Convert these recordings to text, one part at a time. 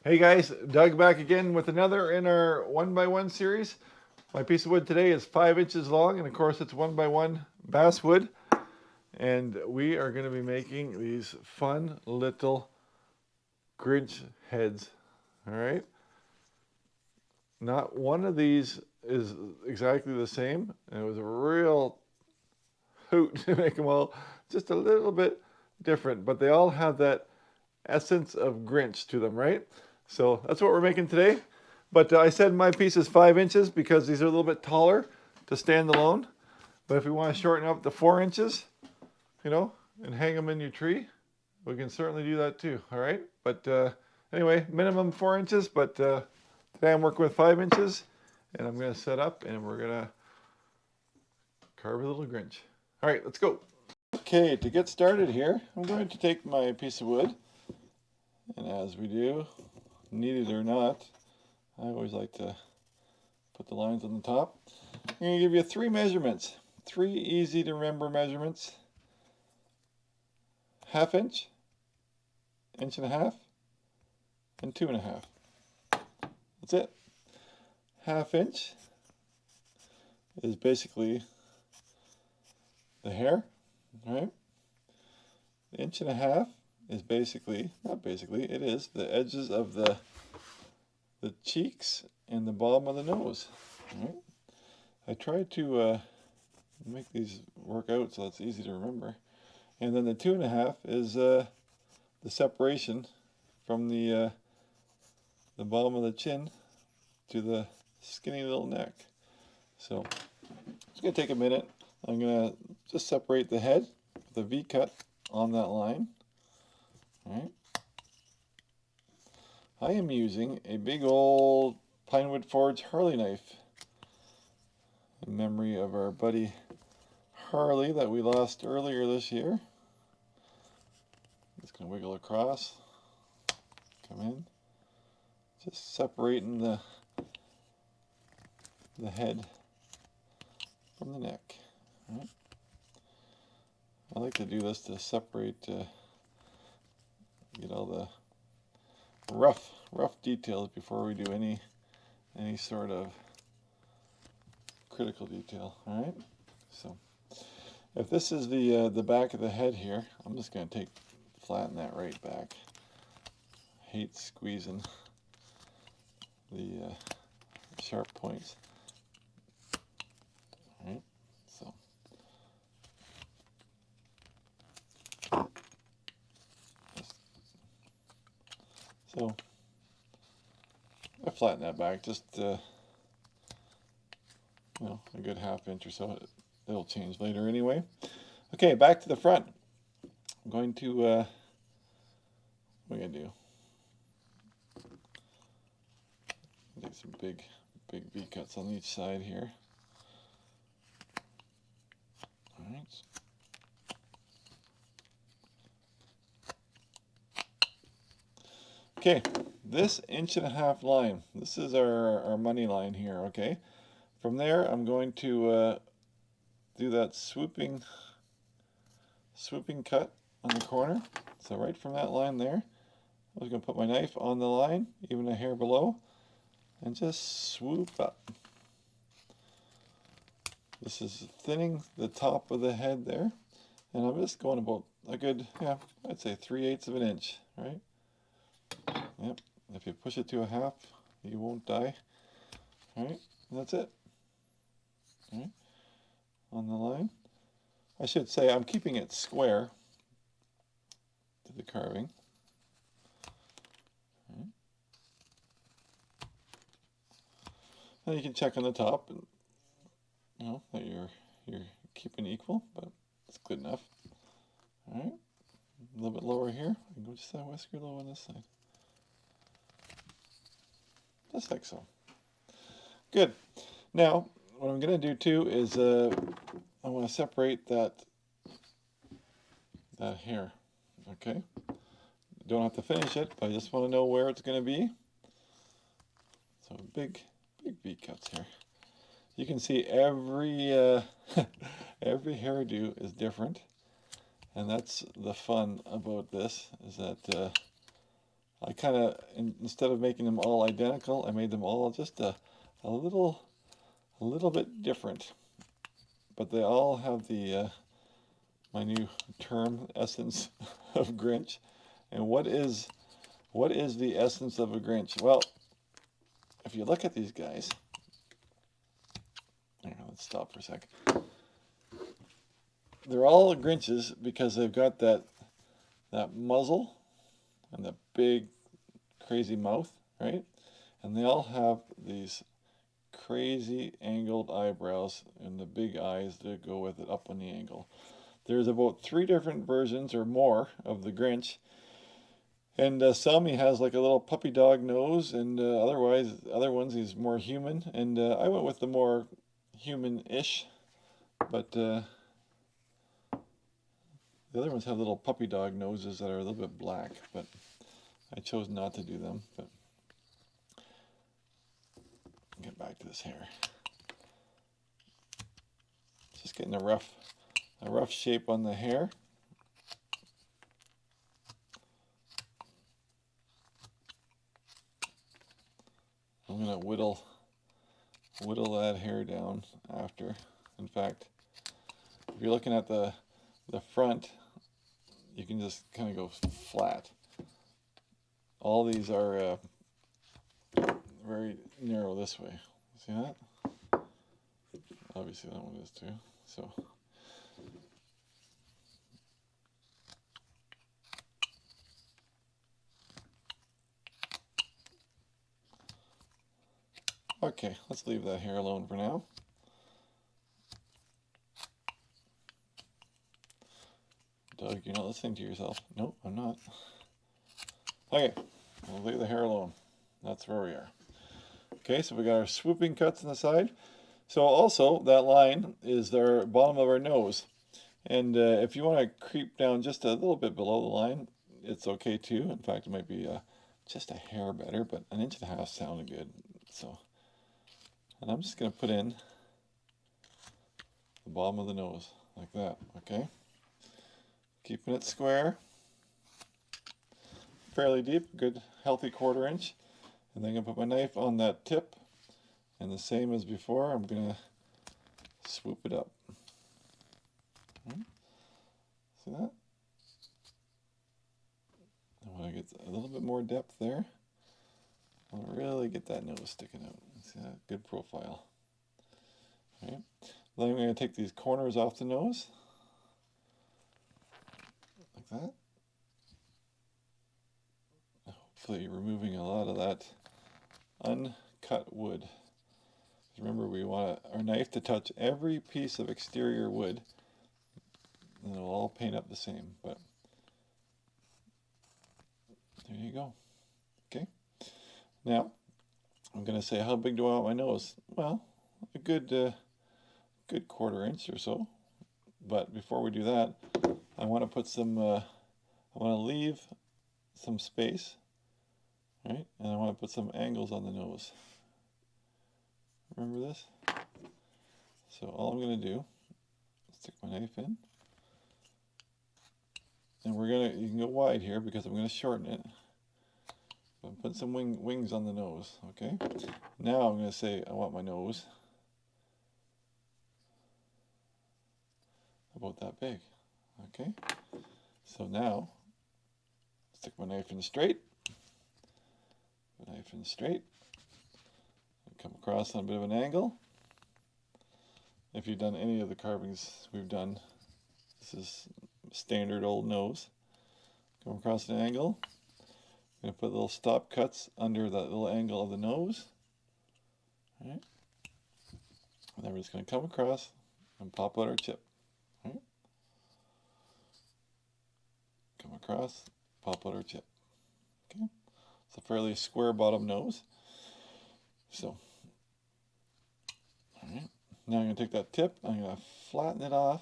Hey guys, Doug back again with another in our 1x1 series. My piece of wood today is 5 inches long, and of course it's 1x1 basswood. And we are going to be making these fun little Grinch heads. All right. Not one of these is exactly the same. And it was a real hoot to make them all just a little bit different, but they all have that essence of Grinch to them, right? So that's what we're making today. But I said my piece is 5 inches because these are a little bit taller to stand alone. But if we want to shorten up to 4 inches, and hang them in your tree, we can certainly do that too. All right. But anyway, minimum 4 inches. But today I'm working with 5 inches, and I'm going to set up, and we're going to carve a little Grinch. All right, let's go. Okay, to get started here, I'm going to take my piece of wood, and as we do, need it or not, I always like to put the lines on the top. I'm going to give you 3 measurements, 3 easy to remember measurements. 1/2 inch, 1.5 inches, and 2.5 inches. That's it. 1/2 inch is basically the hair, right? 1.5 inches is basically, not basically, it is the edges of the cheeks and the bottom of the nose. Right? I tried to make these work out so it's easy to remember. And then the 2.5 is the separation from the bottom of the chin to the skinny little neck. So it's going to take a minute. I'm going to just separate the head with a V-cut on that line. All right. I am using a big old Pinewood Forge Harley knife in memory of our buddy Harley that we lost earlier this year. Just going to wiggle across, come in, just separating the head from the neck. All right. I like to do this to separate, get all the rough details before we do any sort of critical detail. All right. So if this is the back of the head here, I'm just going to flatten that right back. Hate squeezing the sharp points. All right. So I flatten that back just a good 1/2 inch or so. It'll change later anyway. Okay, back to the front. I'm going to what am I going to do? Take some big V cuts on each side here. All right. Okay, this 1.5 inch line, this is our money line here, okay? From there, I'm going to do that swooping cut on the corner. So right from that line there, I was going to put my knife on the line, even a hair below, and just swoop up. This is thinning the top of the head there, and I'm just going about a good, I'd say 3/8 of an inch, right? Yep. If you push it to a 1/2, you won't die. All right, and that's it. All right, on the line. I should say I'm keeping it square to the carving. All right. And you can check on the top, and that you're keeping equal, but it's good enough. All right, a little bit lower here. I can go just that whisker low on this side. Just like so. Good. Now, what I'm going to do too is I want to separate that hair. Okay. Don't have to finish it, but I just want to know where it's going to be. So big V cuts here. You can see every every hairdo is different, and that's the fun about this. Is that I kind of, instead of making them all identical, I made them all just a little bit different. But they all have the my new term, essence of Grinch. And what is the essence of a Grinch? Well, if you look at these guys, here, let's stop for a sec. They're all Grinches because they've got that muzzle and the big crazy mouth, right? And they all have these crazy angled eyebrows and the big eyes that go with it up on the angle. There's about 3 different versions or more of the Grinch. And some he has like a little puppy dog nose, and other ones he's more human. And I went with the more human-ish, but the other ones have little puppy dog noses that are a little bit black, but I chose not to do them. But get back to this hair. Just getting a rough shape on the hair. I'm gonna whittle that hair down after. In fact, if you're looking at the front, you can just kind of go flat. All these are very narrow this way. See that? Obviously that one is too. So okay, let's leave that hair alone for now. Doug, you're not listening to yourself. Nope, I'm not. Okay, we'll leave the hair alone. That's where we are. Okay, so we got our swooping cuts on the side. So also, that line is the bottom of our nose. And if you want to creep down just a little bit below the line, it's okay too. In fact, it might be just a hair better, but 1.5 inches sounded good. So, and I'm just going to put in the bottom of the nose, like that, okay? Keeping it square, fairly deep, good healthy 1/4 inch. And then I'm going to put my knife on that tip, and the same as before, I'm going to swoop it up. See that? I want to get a little bit more depth there. I want to really get that nose sticking out. See that? Good profile. Okay. Then I'm going to take these corners off the nose, like that. Hopefully removing a lot of that uncut wood. Remember, we want our knife to touch every piece of exterior wood, and it'll all paint up the same. But there you go. Okay. Now I'm going to say, how big do I want my nose? Well, a good 1/4 inch or so. But before we do that, I want to put some. I want to leave some space, right? And I want to put some angles on the nose. Remember this? So all I'm going to do is stick my knife in. And you can go wide here because I'm going to shorten it. I'm putting some wings on the nose, okay? Now I'm going to say I want my nose about that big, okay? So now, stick my knife in straight. Knife in straight. Come across on a bit of an angle. If you've done any of the carvings we've done, this is standard old nose. Come across an angle. I'm going to put little stop cuts under that little angle of the nose. Right? And then we're just going to come across and pop out our chip. Right? Come across, pop out our chip. Okay? It's a fairly square bottom nose. So, alright. Now I'm going to take that tip, I'm going to flatten it off.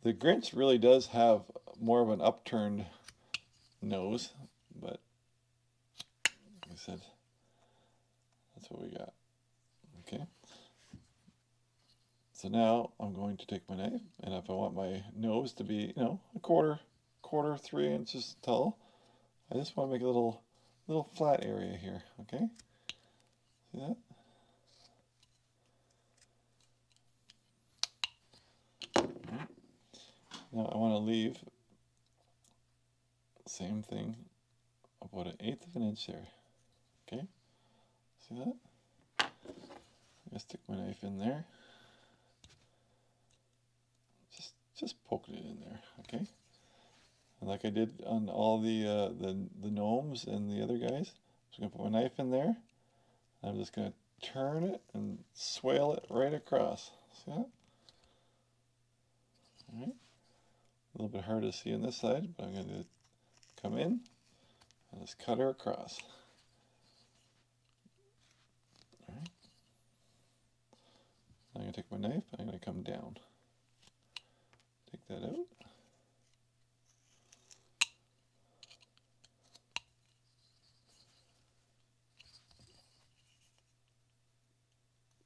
The Grinch really does have more of an upturned nose, but like I said, that's what we got. Okay. So now I'm going to take my knife, and if I want my nose to be, a quarter, 3 inches tall, I just want to make a little flat area here, okay? See that? Right. Now I want to leave the same thing, about 1/8 of an inch there, okay? See that? I'm going to stick my knife in there. Just poking it in there, okay? And like I did on all the gnomes and the other guys, I'm just going to put my knife in there. I'm just going to turn it and swale it right across. See that? All right. A little bit hard to see on this side, but I'm going to come in and just cut her across. All right. I'm going to take my knife and I'm going to come down. Take that out.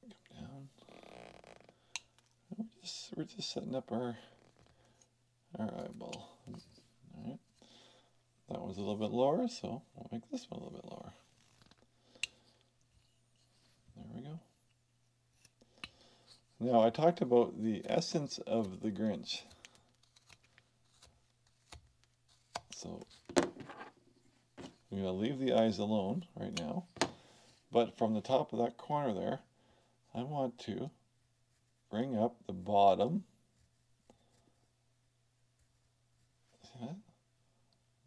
Come down. We're just setting up our eyeball. All right. That one's a little bit lower, so we'll make this one a little bit lower. There we go. Now, I talked about the essence of the Grinch. So, I'm going to leave the eyes alone right now. But from the top of that corner there, I want to bring up the bottom. See that?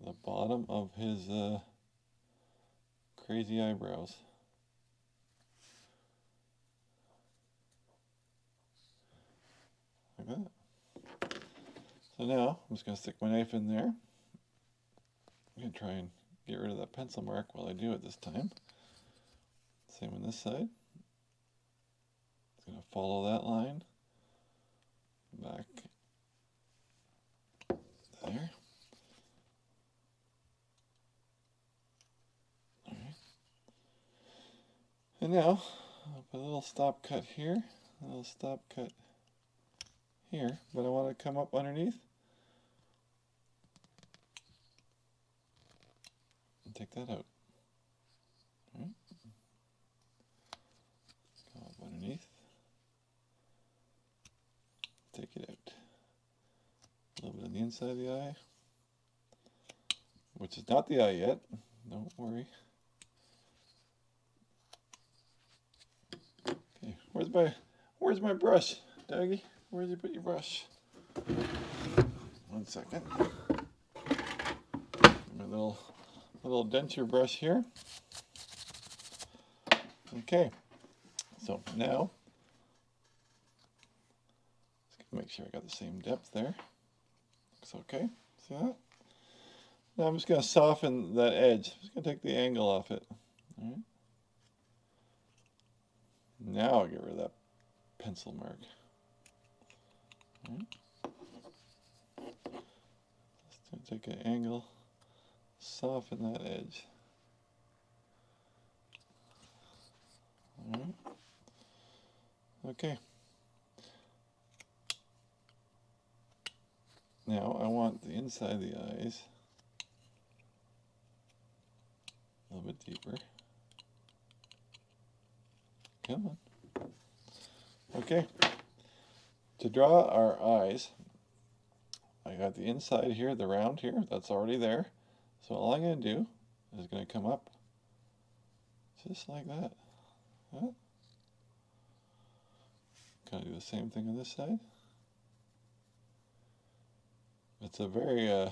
The bottom of his crazy eyebrows. Like that. So now, I'm just going to stick my knife in there. I'm going to try and get rid of that pencil mark while I do it this time. Same on this side. It's going to follow that line. Back there. Alright. And now, I'll put a little stop cut here, a little stop cut here, but I want to come up underneath and take that out. Alright. Come up underneath. Take it out. A little bit on the inside of the eye, which is not the eye yet. Don't worry. Okay, where's my brush, Dougie? Where did you put your brush? 1 second. My little denture brush here. Okay, so now let's make sure I got the same depth there. Looks okay. See that? Now I'm just going to soften that edge. I'm just going to take the angle off it. All right. Now I'll get rid of that pencil mark. All right. Just take an angle, soften that edge. All right. Okay. Now I want the inside of the eyes a little bit deeper. Come on. Okay. To draw our eyes, I got the inside here, the round here, that's already there. So all I'm going to do is going to come up just like that. Huh? Kind of do the same thing on this side. It's a very,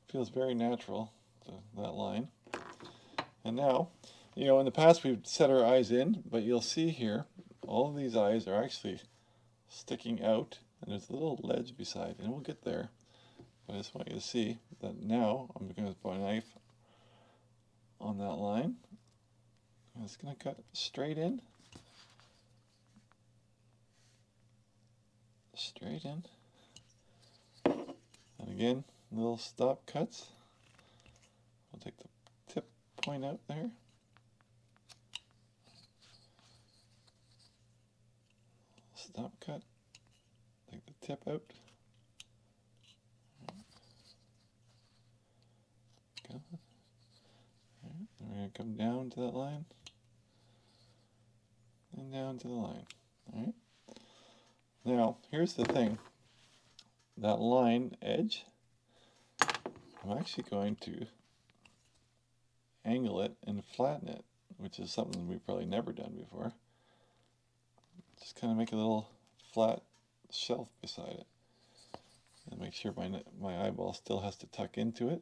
feels very natural, that line. And now, you know, in the past we've set our eyes in, but you'll see here, all of these eyes are actually sticking out, and there's a little ledge beside, and we'll get there. But I just want you to see that now I'm going to put a knife on that line. I'm just going to cut straight in. Straight in. And again, little stop cuts. I'll take the tip point out there. Stop cut. Take the tip out. come down to that line and down to the line. All right. Now, here's the thing. That line edge, I'm actually going to angle it and flatten it, which is something we've probably never done before. Just kind of make a little flat shelf beside it. And make sure my eyeball still has to tuck into it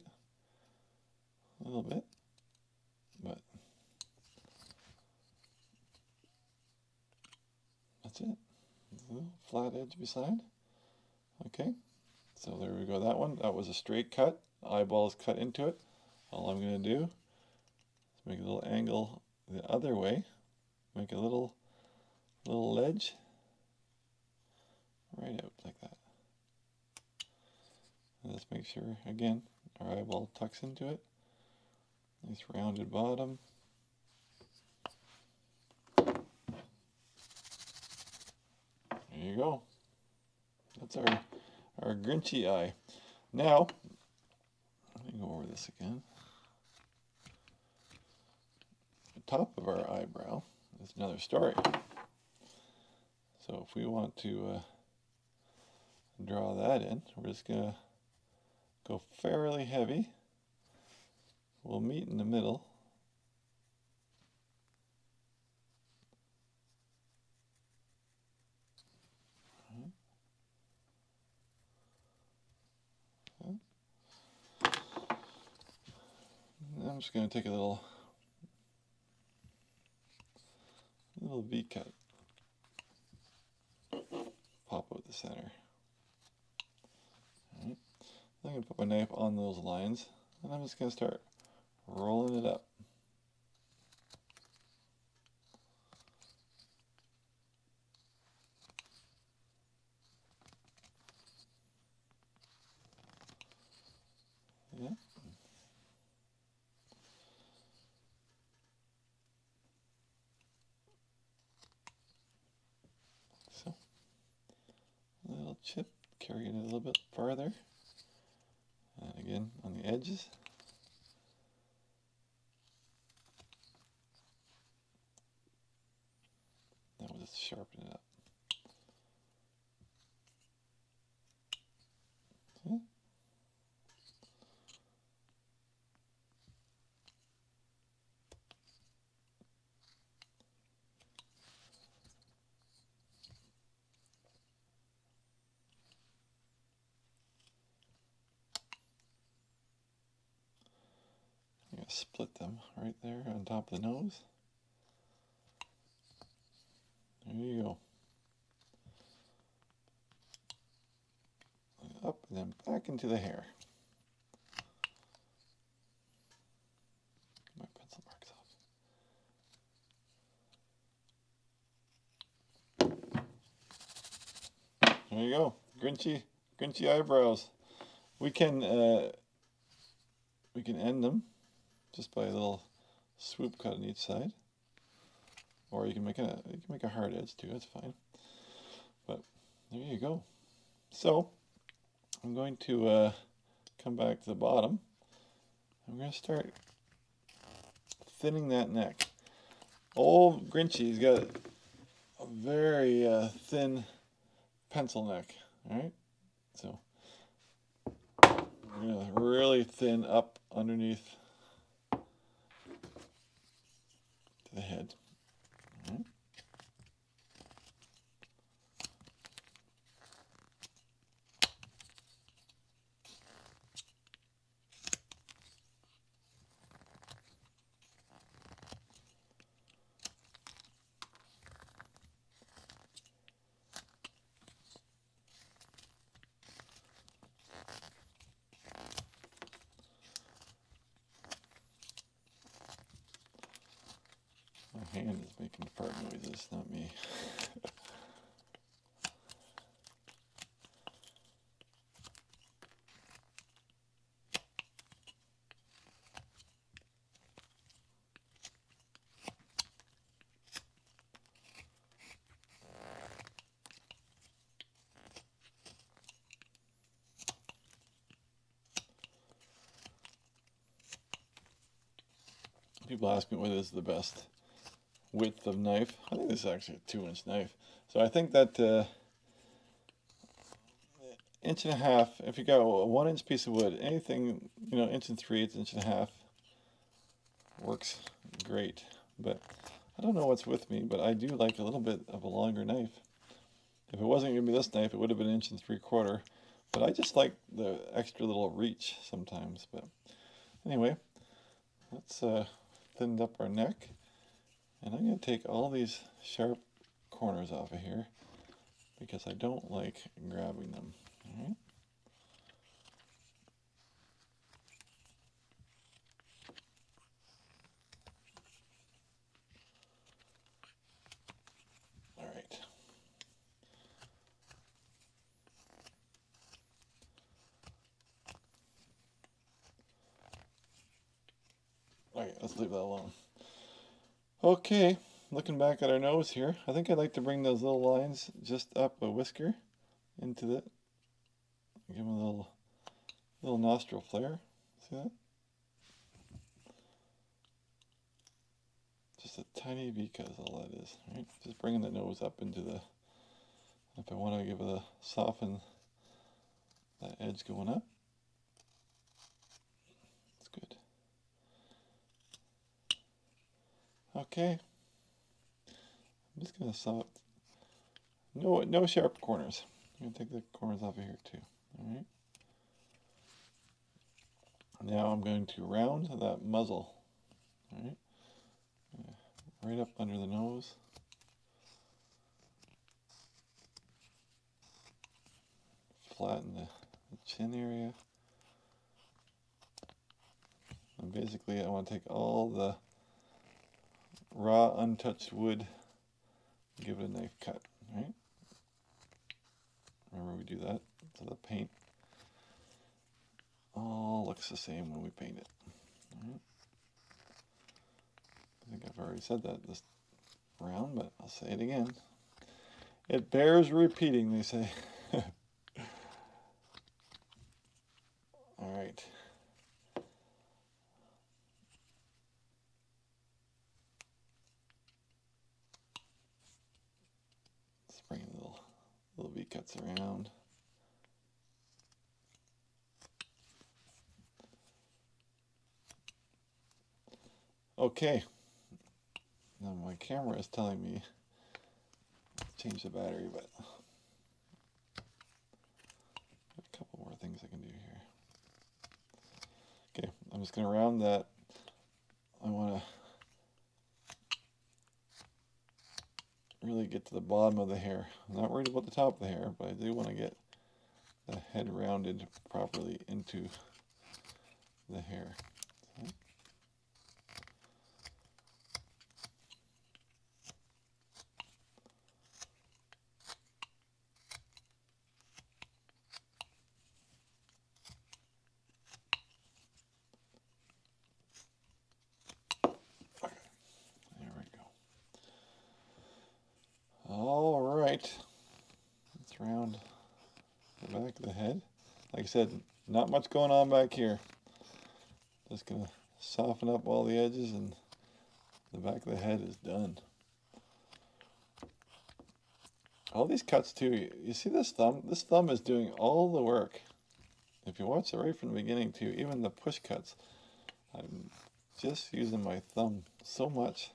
a little bit. But that's it. A little flat edge beside. Okay. So there we go. That was a straight cut. Eyeballs cut into it. All I'm going to do is make a little angle the other way. Make a little ledge right out like that. And let's make sure, again, our eyeball tucks into it. Nice rounded bottom. There you go. That's our Grinchy eye. Now, let me go over this again. The top of our eyebrow is another story. So if we want to draw that in, we're just going to go fairly heavy. We'll meet in the middle. I'm just going to take a little V cut. Pop out the center. Alright. I'm going to put my knife on those lines, and I'm just going to start rolling it up. Yeah. So, a little chip, carry it a little bit farther. And again, on the edges. Now we'll just sharpen it up. See? I'm going to split them right there on top of the nose. There you go. Up and then back into the hair. Get my pencil marks off. There you go. Grinchy eyebrows. We can end them just by a little swoop cut on each side, or you can make a hard edge too. That's fine. But there you go. So I'm going to come back to the bottom. I'm going to start thinning that neck. Old Grinchy's got a very thin pencil neck. All right, so we're going to really thin up underneath the head. All right. My hand is making fart noises, not me. People ask me what is the best width of knife. I think this is actually a 2-inch knife. So I think that 1.5 inch, if you got a 1-inch piece of wood, anything, 1 3/8, 1.5 inch works great. But I don't know what's with me, but I do like a little bit of a longer knife. If it wasn't going to be this knife, it would have been 1 3/4 inch. But I just like the extra little reach sometimes. But anyway, let's thin up our neck. And I'm going to take all these sharp corners off of here because I don't like grabbing them. All right. All right. Okay, let's leave that alone. Okay, looking back at our nose here, I think I'd like to bring those little lines just up a whisker into the, give them a little nostril flare. See that? Just a tiny V-cut is all that is, right? Just bringing the nose up into the, if I want to give it a soften that edge going up, that's good. Okay, I'm just going to soft, no sharp corners. I'm going to take the corners off of here too, all right? Now I'm going to round that muzzle, all right? Right up under the nose. Flatten the chin area. And basically I want to take all the raw untouched wood and give it a knife cut, right? Remember we do that to the paint. All looks the same when we paint it. Right? I think I've already said that this round, but I'll say it again. It bears repeating, they say. All right. Let's bring little V-cuts around. Okay. Now my camera is telling me to change the battery, but a couple more things I can do here. Okay, I'm just going to round that. I want to really get to the bottom of the hair. I'm not worried about the top of the hair, but I do want to get the head rounded properly into the hair. Okay. There we go. All right. Let's round the back of the head. Like I said, not much going on back here. Just gonna soften up all the edges and the back of the head is done. All these cuts too, you see this thumb? This thumb is doing all the work. If you watch it right from the beginning too, even the push cuts, I'm just using my thumb so much.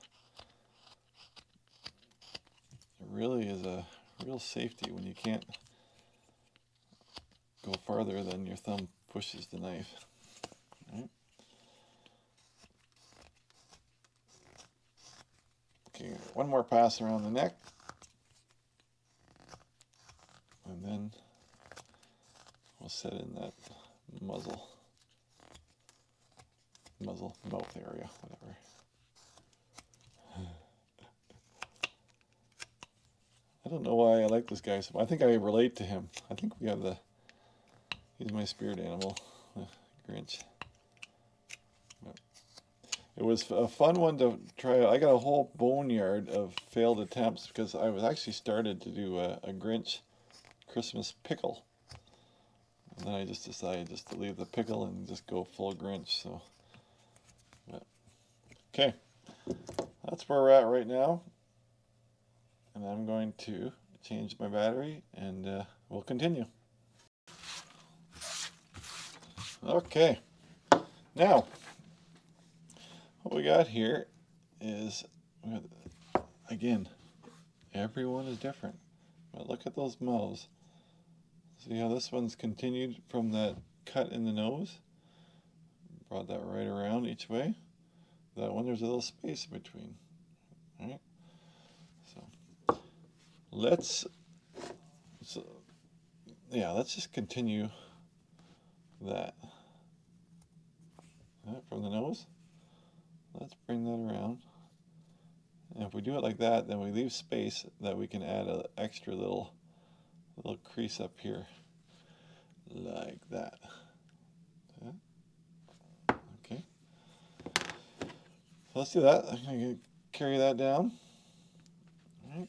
It really is a real safety when you can't go farther than your thumb pushes the knife. Right? Okay, one more pass around the neck. And then we'll set in that muzzle, mouth area, whatever. I don't know why I like this guy so much. I think I relate to him. I think we have he's my spirit animal, Grinch. But it was a fun one to try. I got a whole boneyard of failed attempts because I was actually started to do a Grinch Christmas pickle. And then I just decided just to leave the pickle and just go full Grinch. So, but, Okay, that's where we're at right now. And I'm going to change my battery and we'll continue. Okay, now what we got here is, again, everyone is different. But look at those mouths. See how this one's continued from that cut in the nose? Brought that right around each way. That one, there's a little space in between. All right. So let's just continue that. All right, from the nose. Let's bring that around. And if we do it like that, then we leave space that we can add an extra little crease up here, like that. Okay. So let's do that. I'm going to carry that down. All right.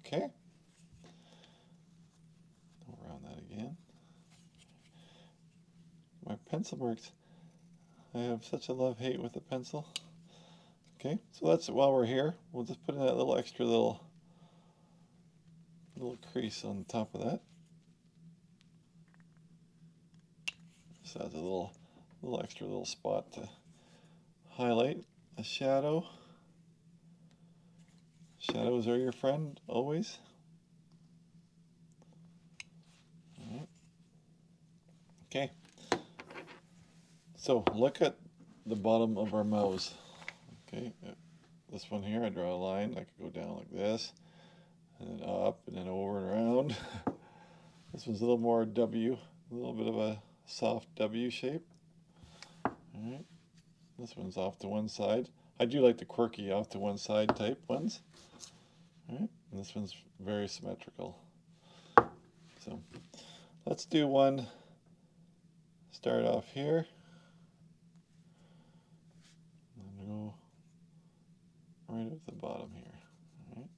Okay. Around that again. My pencil marks. I have such a love-hate with the pencil. Okay, so that's, while we're here, we'll just put in that little extra little crease on the top of that. Just adds a little extra little spot to highlight a shadow. Shadows are your friend, always. All right. Okay. So look at the bottom of our mouths. Okay. This one here, I draw a line. I could go down like this, and then up, and then over and around. This one's a little more W, a little bit of a soft W shape. All right. This one's off to one side. I do like the quirky off to one side type ones. All right. And this one's very symmetrical. So let's do one. Start off here. And go right at the bottom here. All right.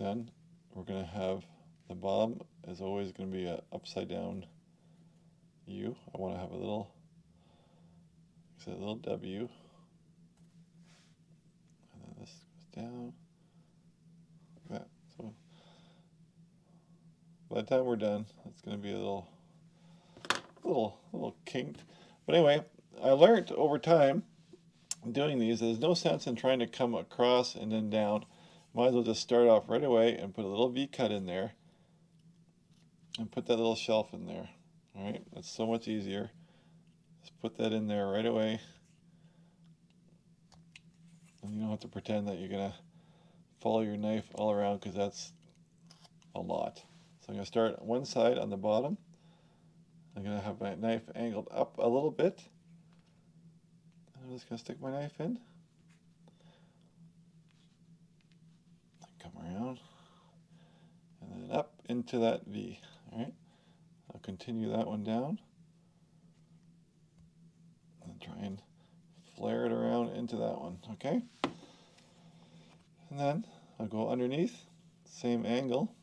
Then we're going to have the bottom is always going to be an upside down U. I want to have a little W. And then this goes down like that. So by the time we're done, it's going to be a little kinked. But anyway, I learned over time doing these, there's no sense in trying to come across and then down. Might as well just start off right away and put a little V cut in there and put that little shelf in there. All right, that's so much easier. Just put that in there right away. And you don't have to pretend that you're going to follow your knife all around, because that's a lot. So I'm going to start one side on the bottom. I'm going to have my knife angled up a little bit. And I'm just going to stick my knife in. Come around. And then up into that V. All right. I'll continue that one down. And try and flare it around into that one. Okay. And then I'll go underneath, same angle.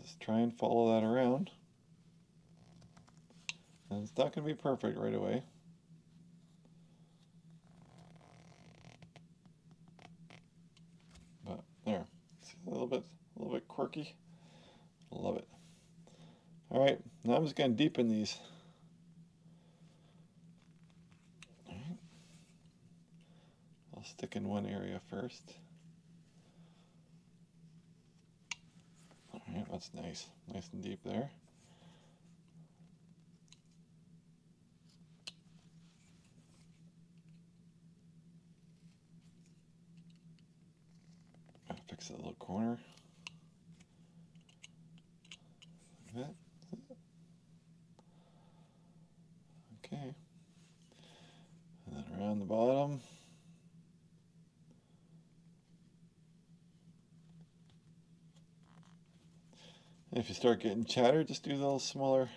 Just try and follow that around. And it's not going to be perfect right away. But there. See, a little bit quirky. Love it. All right, now I'm just going to deepen these. All right. I'll stick in one area first. All right, that's nice and deep there. Gotta fix that little corner. Like that. Okay. And then around the bottom. And if you start getting chatter, just do little smaller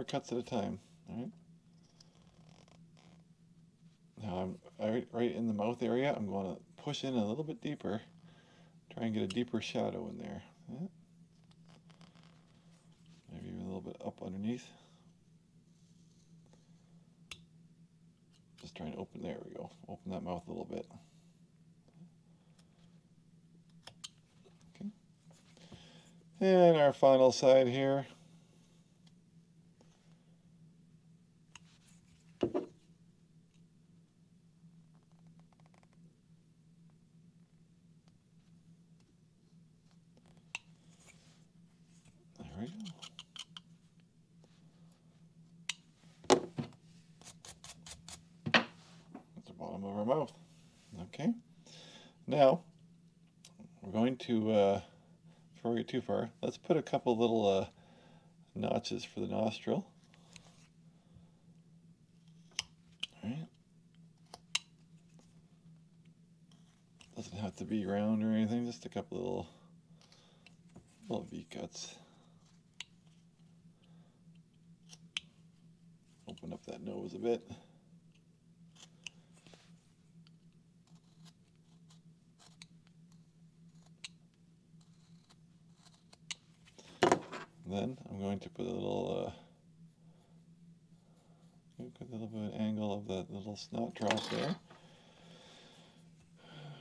cuts at a time. All right. Now I'm right in the mouth area. I'm going to push in a little bit deeper, try and get a deeper shadow in there. Yeah. Maybe even a little bit up underneath. Just trying to open, there we go. Open that mouth a little bit. Okay. And our final side here. There we go. That's the bottom of our mouth. Okay. Now, we're going to, before we get too far, let's put a couple little notches for the nostril. All right. Doesn't have to be round or anything, just a couple little V-cuts. Open up that nose a bit. Then I'm going to put a little bit of angle of that little snot drop there,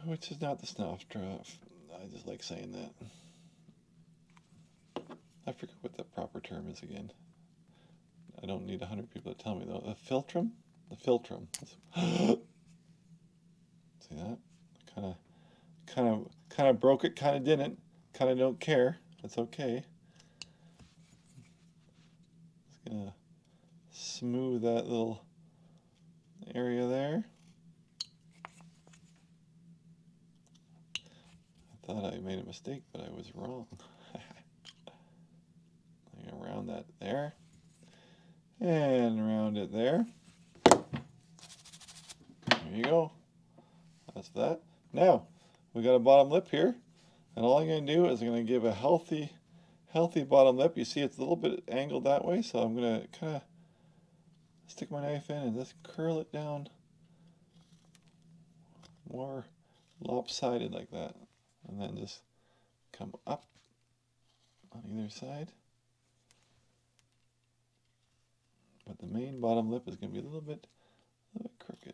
which is not the snot drop. I just like saying that. I forget what the proper term is again. I don't need 100 people to tell me though. The philtrum? The philtrum. See that? Kind of broke it, kind of didn't. Kind of don't care. That's okay. Just gonna smooth that little area there. I thought I made a mistake, but I was wrong. I'm gonna round that there. And round it there. There you go. That's that. Now, we got a bottom lip here. And all I'm going to do is I'm going to give a healthy bottom lip. You see it's a little bit angled that way, so I'm going to kind of stick my knife in and just curl it down more lopsided like that. And then just come up on either side. But the main bottom lip is going to be a little bit crooked.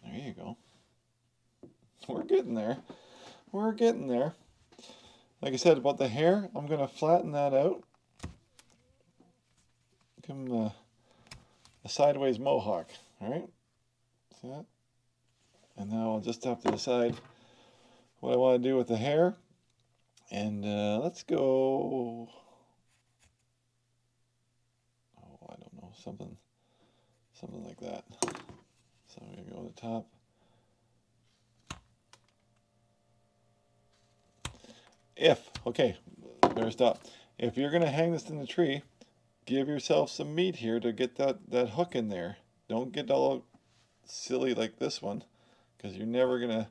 There you go. We're getting there. We're getting there. Like I said about the hair, I'm going to flatten that out. Give him a sideways mohawk. All right? See that? And now I'll just have to decide what I want to do with the hair. And let's go, oh, I don't know, something like that. So I'm going to go to the top. Okay, better stop. If you're going to hang this in the tree, give yourself some meat here to get that hook in there. Don't get all silly like this one, because you're never going to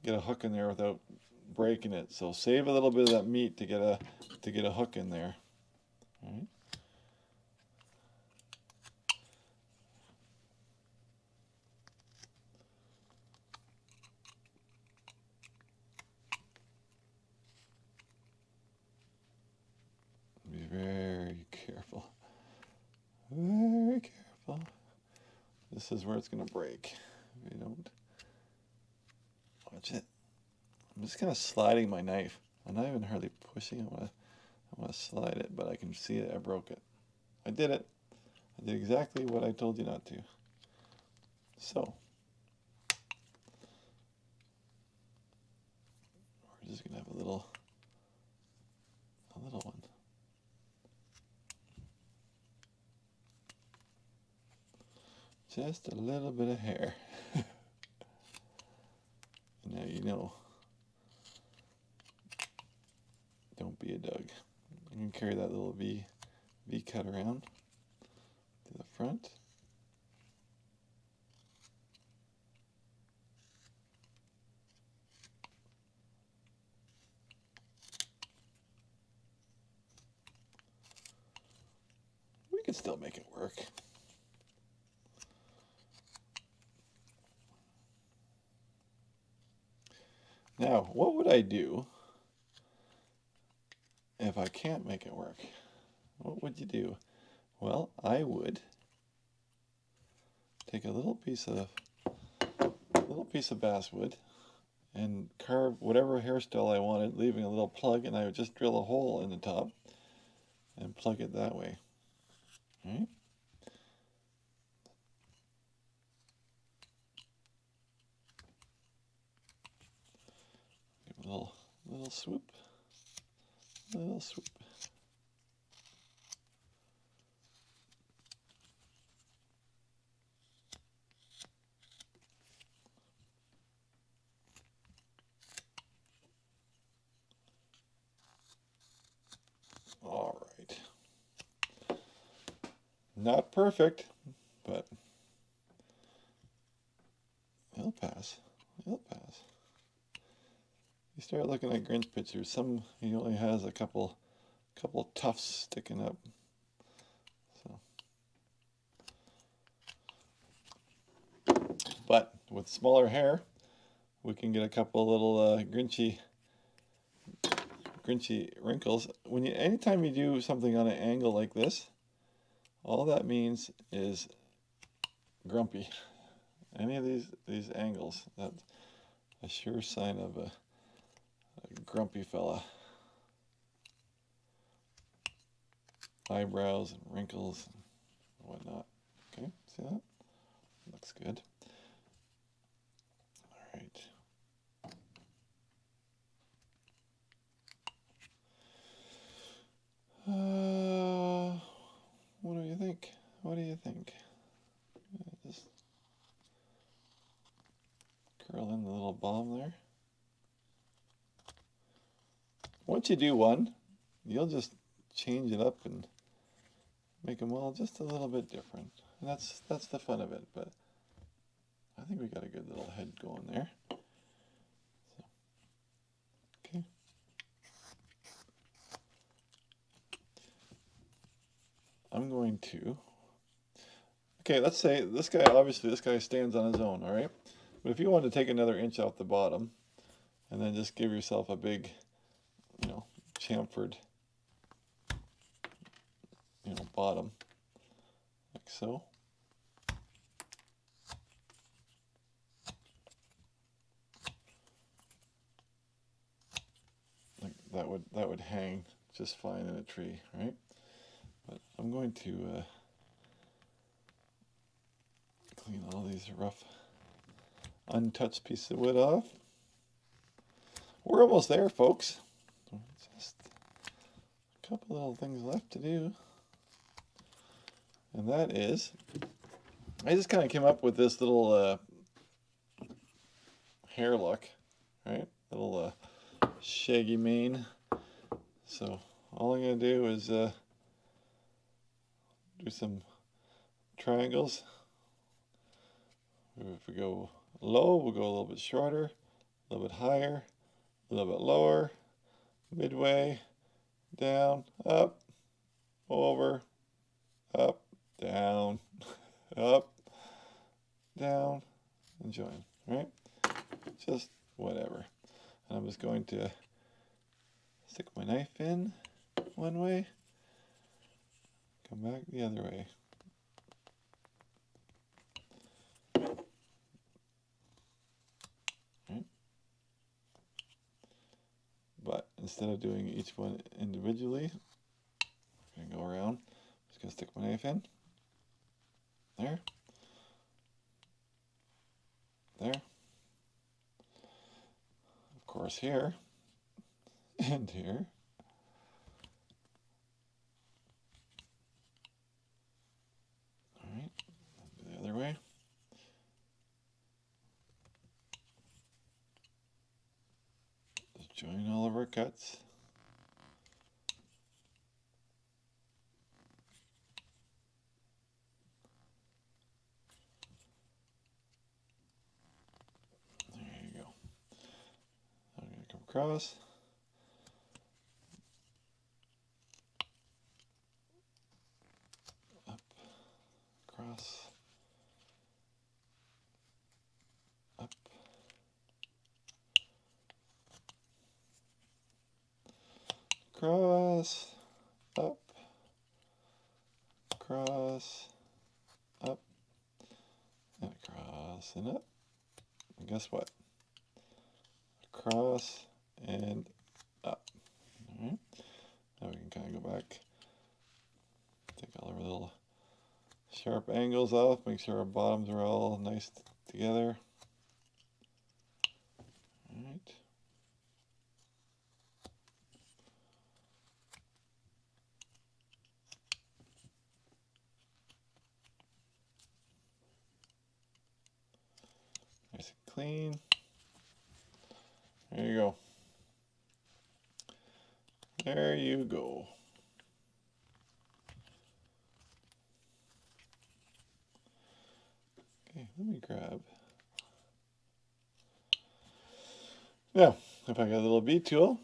get a hook in there without breaking it. So save a little bit of that meat to get a hook in there. All right. Be very careful. Very careful. This is where it's going to break. If you don't watch it. I'm just kind of sliding my knife. I'm not even hardly pushing. I want to slide it, but I can see it. I broke it. I did it. I did exactly what I told you not to. So we're just going to have a little one. Just a little bit of hair. Now you know. Don't be a Doug. You can carry that little V cut around to the front. can still make it work. Now, what would I do if I can't make it work? What would you do? Well, I would take a little piece of basswood and carve whatever hairstyle I wanted, leaving a little plug, and I would just drill a hole in the top and plug it that way. All right? Give it a little swoop. Little swoop. All right. Not perfect, but it'll pass. It'll pass. You start looking at Grinch pictures. He only has a couple tufts sticking up. So, but with smaller hair, we can get a couple little Grinchy wrinkles. Anytime you do something on an angle like this, all that means is grumpy. Any of these angles, that's a sure sign of a grumpy fella. Eyebrows and wrinkles and whatnot. Okay, see that? Looks good. All right. What do you think? What do you think? Just curl in the little bomb there. Once you do one, you'll just change it up and make them all just a little bit different. And that's the fun of it. But I think we got a good little head going there. So, okay. I'm going to. Okay, let's say this guy stands on his own, all right? But if you want to take another inch off the bottom and then just give yourself a big, chamfered, bottom, like so. Like that would hang just fine in a tree, right? But I'm going to clean all these rough, untouched pieces of wood off. We're almost there, folks. Just a couple little things left to do. And that is, I just kind of came up with this little hair look, right? Little shaggy mane. So all I'm going to do is do some triangles. If we go low, we'll go a little bit shorter, a little bit higher, a little bit lower, midway, down, up, over, up, down, up, down, and join, right? Just whatever. And I'm just going to stick my knife in one way, come back the other way. Right? But instead of doing each one individually, I'm going to go around. I'm just going to stick my knife in. There. There. Of course, here. And here. Alright. Do the other way. Just join all of our cuts. Across. cross, up, cross, up, and across and up. And guess what? Across and up. All right. Now we can kind of go back, take all our little sharp angles off, make sure our bottoms are all nice together. All right. Nice and clean. There you go. There you go. Okay, let me grab. Now, if I got a little B tool,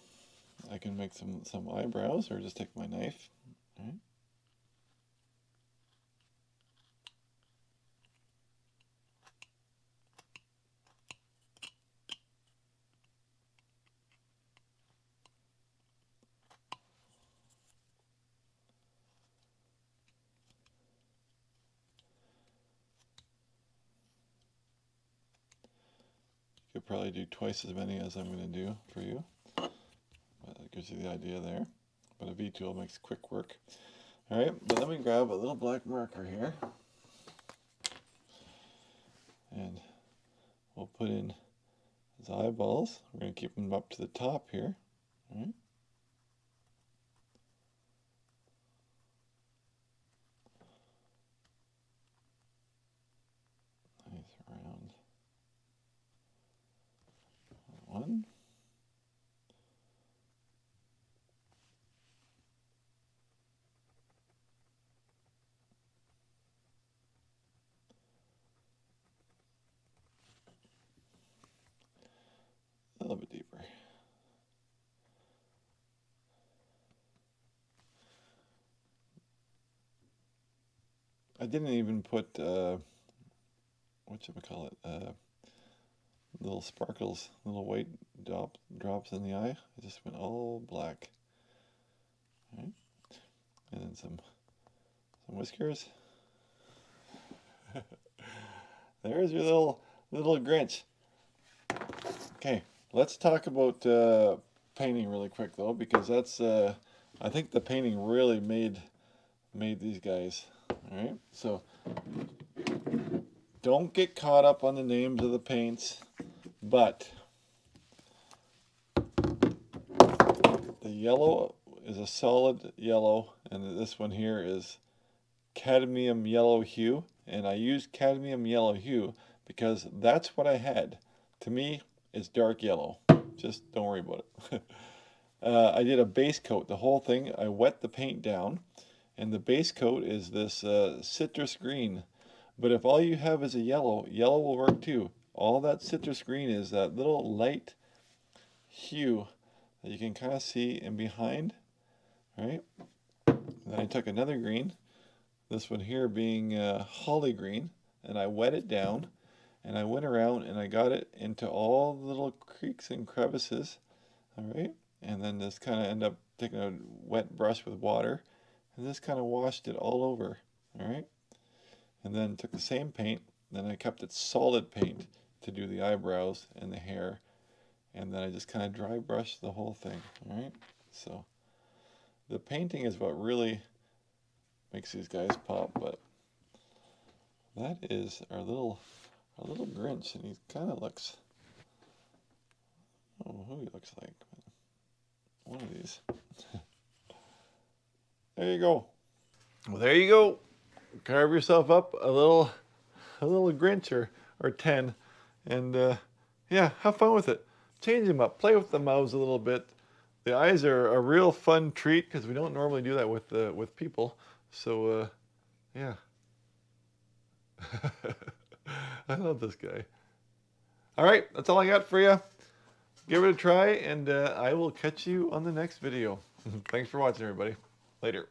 I can make some eyebrows, or just take my knife. All right. You could probably do twice as many as I'm going to do for you. But that gives you the idea there. But a V tool makes quick work. All right, but let me grab a little black marker here. And we'll put in his eyeballs. We're going to keep them up to the top here. All right. Nice round one. A little bit deeper. I didn't even put whatchamacallit, little sparkles, little white drops in the eye. I just went all black. All right. And then some whiskers. There's your little Grinch. Okay, let's talk about painting really quick though, because that's I think the painting really made these guys. All right, so don't get caught up on the names of the paints, but the yellow is a solid yellow, and this one here is cadmium yellow hue, and I used cadmium yellow hue because that's what I had. To me, it's dark yellow. Just don't worry about it. I did a base coat, the whole thing. I wet the paint down, and the base coat is this citrus green. But if all you have is a yellow, yellow will work too. All that citrus green is that little light hue that you can kind of see in behind, right? Then I took another green, this one here being holly green, and I wet it down, and I went around and I got it into all the little creaks and crevices, all right? And then just kind of end up taking a wet brush with water and just kind of washed it all over, all right? And then took the same paint, then I kept it solid paint to do the eyebrows and the hair, and then I just kind of dry brushed the whole thing, all right? So the painting is what really makes these guys pop, but that is our little Grinch, and he kind of looks, I don't know who he looks like, but one of these. There you go. Well, there you go. Carve yourself up a little Grinch or 10, and yeah, have fun with it. Change them up. Play with the mouths a little bit. The eyes are a real fun treat because we don't normally do that with people. So yeah. I love this guy. All right, that's all I got for you. Give it a try, and I will catch you on the next video. Thanks for watching, everybody. Later.